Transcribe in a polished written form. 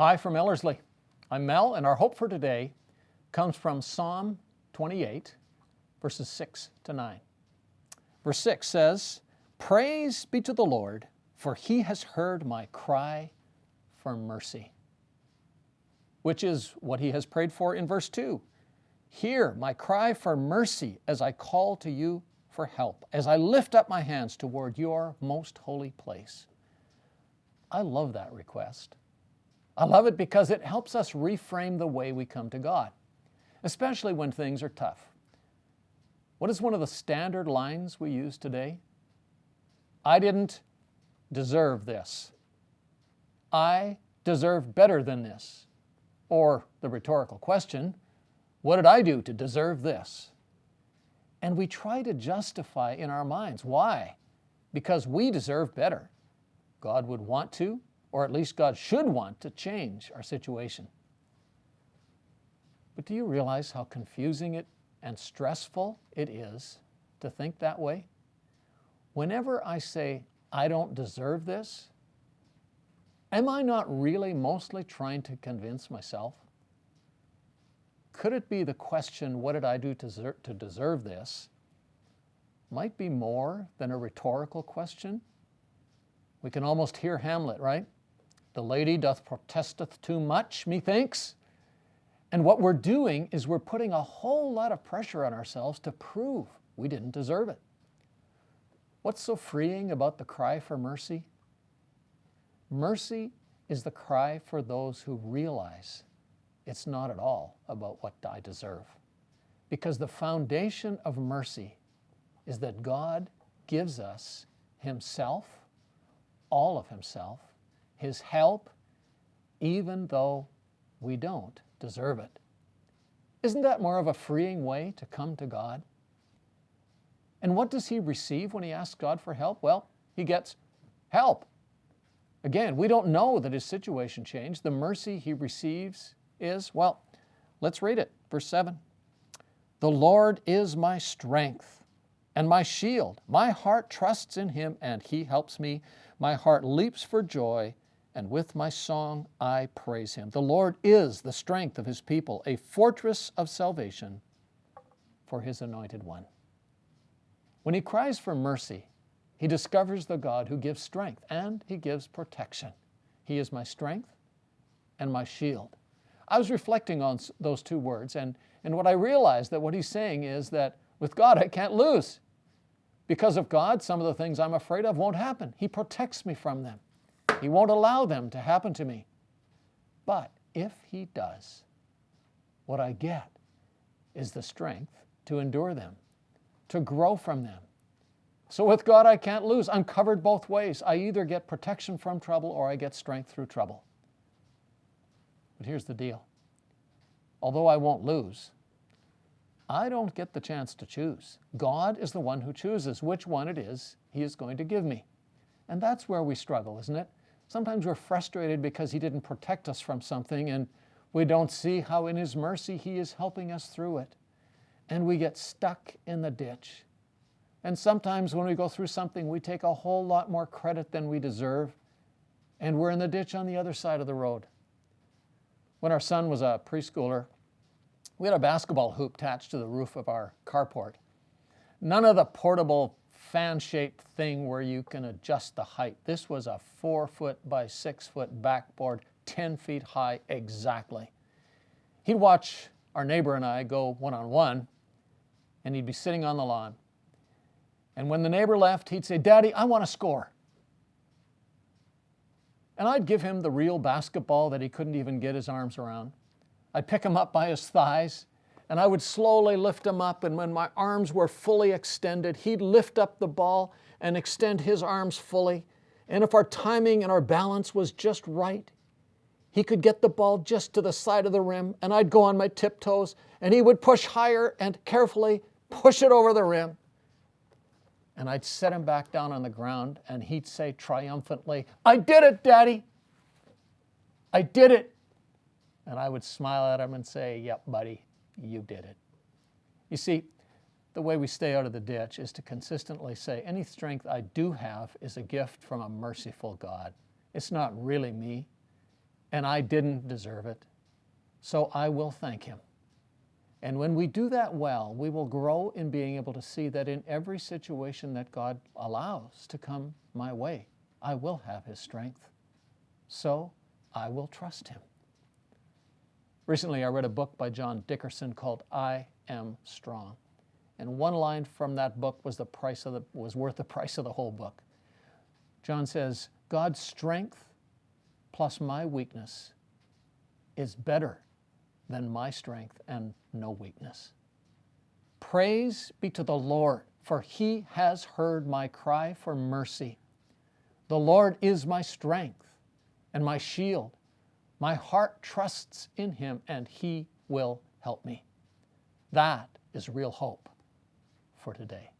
Hi from Ellerslie. I'm Mel, and our hope for today comes from Psalm 28, verses 6 to 9. Verse 6 says, "Praise be to the Lord, for he has heard my cry for mercy," which is what he has prayed for in verse 2. "Hear my cry for mercy as I call to you for help, as I lift up my hands toward your most holy place." I love that request. I love it because it helps us reframe the way we come to God, especially when things are tough. What is one of the standard lines we use today? I didn't deserve this. I deserve better than this. Or the rhetorical question, what did I do to deserve this? And we try to justify in our minds. Why? Because we deserve better. God would want to, or at least God should want to change our situation. But do you realize how confusing it and stressful it is to think that way? Whenever I say, I don't deserve this, am I not really mostly trying to convince myself? Could it be the question, what did I do to deserve this, might be more than a rhetorical question? We can almost hear Hamlet, right? The lady doth protesteth too much, methinks. And what we're doing is we're putting a whole lot of pressure on ourselves to prove we didn't deserve it. What's so freeing about the cry for mercy? Mercy is the cry for those who realize it's not at all about what I deserve. Because the foundation of mercy is that God gives us Himself, all of Himself, His help, even though we don't deserve it. Isn't that more of a freeing way to come to God? And what does he receive when he asks God for help? Well, he gets help. Again, we don't know that his situation changed. The mercy he receives is, well, let's read it. Verse 7. "The Lord is my strength and my shield. My heart trusts in him, and he helps me. My heart leaps for joy, and with my song I praise him. The Lord is the strength of his people, a fortress of salvation for his anointed one." When he cries for mercy, he discovers the God who gives strength and he gives protection. He is my strength and my shield. I was reflecting on those two words, and what I realized that what he's saying is that with God I can't lose. Because of God, some of the things I'm afraid of won't happen. He protects me from them. He won't allow them to happen to me. But if he does, what I get is the strength to endure them, to grow from them. So with God, I can't lose. I'm covered both ways. I either get protection from trouble or I get strength through trouble. But here's the deal. Although I won't lose, I don't get the chance to choose. God is the one who chooses which one it is he is going to give me. And that's where we struggle, isn't it? Sometimes we're frustrated because he didn't protect us from something, and we don't see how in his mercy he is helping us through it. And we get stuck in the ditch. And sometimes when we go through something, we take a whole lot more credit than we deserve, and we're in the ditch on the other side of the road. When our son was a preschooler, we had a basketball hoop attached to the roof of our carport. None of the portable fan-shaped thing where you can adjust the height. This was a 4-foot by 6-foot backboard, 10 feet high exactly. He'd watch our neighbor and I go one-on-one, and he'd be sitting on the lawn. And when the neighbor left, he'd say, "Daddy, I want to score." And I'd give him the real basketball that he couldn't even get his arms around. I'd pick him up by his thighs, and I would slowly lift him up, and when my arms were fully extended, he'd lift up the ball and extend his arms fully. And if our timing and our balance was just right, he could get the ball just to the side of the rim, and I'd go on my tiptoes, and he would push higher and carefully push it over the rim. And I'd set him back down on the ground, and he'd say triumphantly, "I did it, Daddy! I did it!" And I would smile at him and say, "Yep, buddy, you did it." You see, the way we stay out of the ditch is to consistently say, any strength I do have is a gift from a merciful God. It's not really me. and I didn't deserve it, so I will thank Him. And when we do that well, we will grow in being able to see that in every situation that God allows to come my way, I will have His strength. So I will trust Him. Recently, I read a book by John Dickerson called I Am Strong. And one line from that book was worth the price of the whole book. John says, God's strength plus my weakness is better than my strength and no weakness. Praise be to the Lord, for He has heard my cry for mercy. The Lord is my strength and my shield. My heart trusts in Him, and He will help me. That is real hope for today.